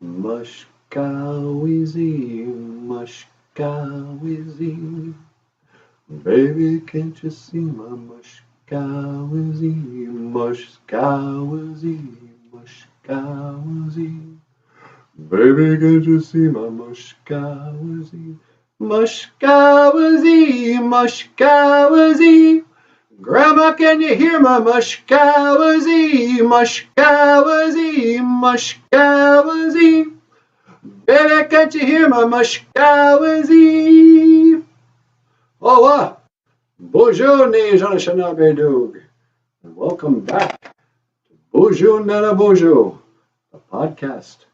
Mashkawizii, Mashkawizii. Baby, can't you see my Mashkawizii, Mashkawizii, Mashkawizii. Baby, can't you see my Mashkawizii, Mashkawizii, Mashkawizii. Grandma, can you hear my Mashkawizii, Mashkawizii, Mashkawizii. Baby, can't you hear my Mashkawizii? Hola, BOOZHOO neige on a Shanabedug, and welcome back to BOOZHOO Nana BOOZHOO, a podcast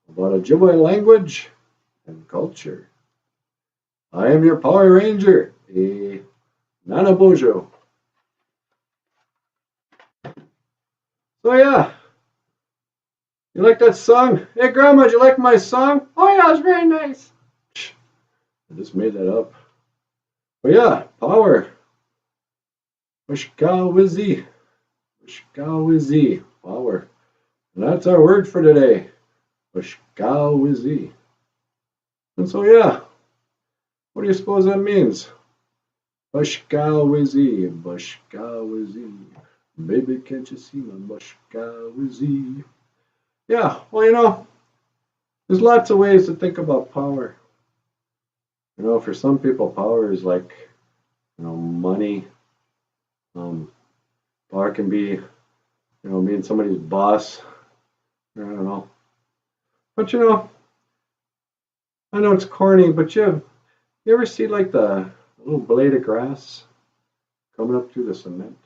about Ojibwe language and culture. I am your Power Ranger, a Nana BOOZHOO. So yeah, you like that song? Hey Grandma, did you like my song? Oh yeah, it was very nice. I just made that up. But yeah, power. Mashkawizii. Mashkawizii. Power. And that's our word for today. Mashkawizii. And so yeah, what do you suppose that means? Mashkawizii. Mashkawizii. Baby, can't you see my Mashkawizii? Yeah, well, there's lots of ways to think about power. For some people, power is like, money. Power can be, being somebody's boss. I don't know. But I know it's corny, but you ever see like the little blade of grass coming up through the cement?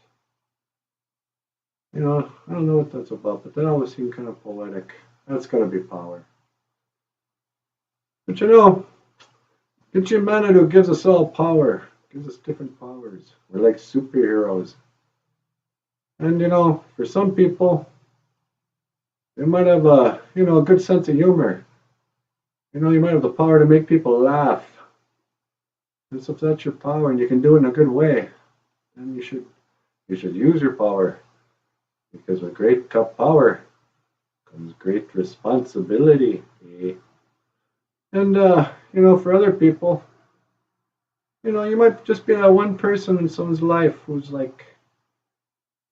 I don't know what that's about, but that always seemed kind of poetic. That's gotta be power. But it's humanity who gives us all power, gives us different powers. We're like superheroes. And for some people, they might have a good sense of humor. You might have the power to make people laugh. And so if that's your power and you can do it in a good way, then you should use your power. Because with great power comes great responsibility. And for other people, you might just be that one person in someone's life who's like,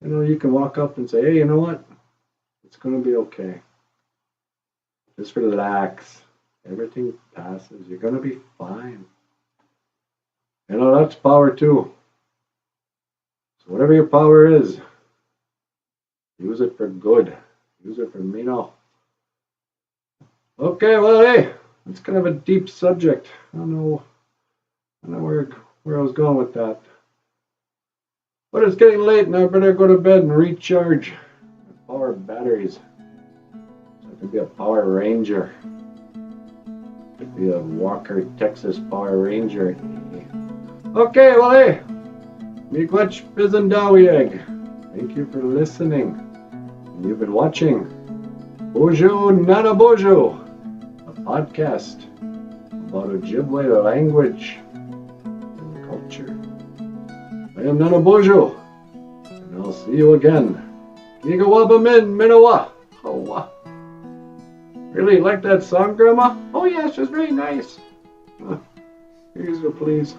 you can walk up and say, hey, you know what? It's going to be okay. Just relax. Everything passes. You're going to be fine. That's power too. So whatever your power is, use it for good. Use it for Okay, well, hey, it's kind of a deep subject. I don't know where I was going with that. But it's getting late and I better go to bed and recharge my power batteries. So I can be a Power Ranger. I could be a Walker, Texas Power Ranger. Okay, well, hey, miigwech bizandawieg. Thank you for listening. And you've been watching BOOZHOO Nana BOOZHOO, a podcast about Ojibwe language and culture. I am Nana BOOZHOO, and I'll see you again. Gigawabamin Minawa. Oh, really like that song, Grandma? Oh yes, it's very nice. Here's a please.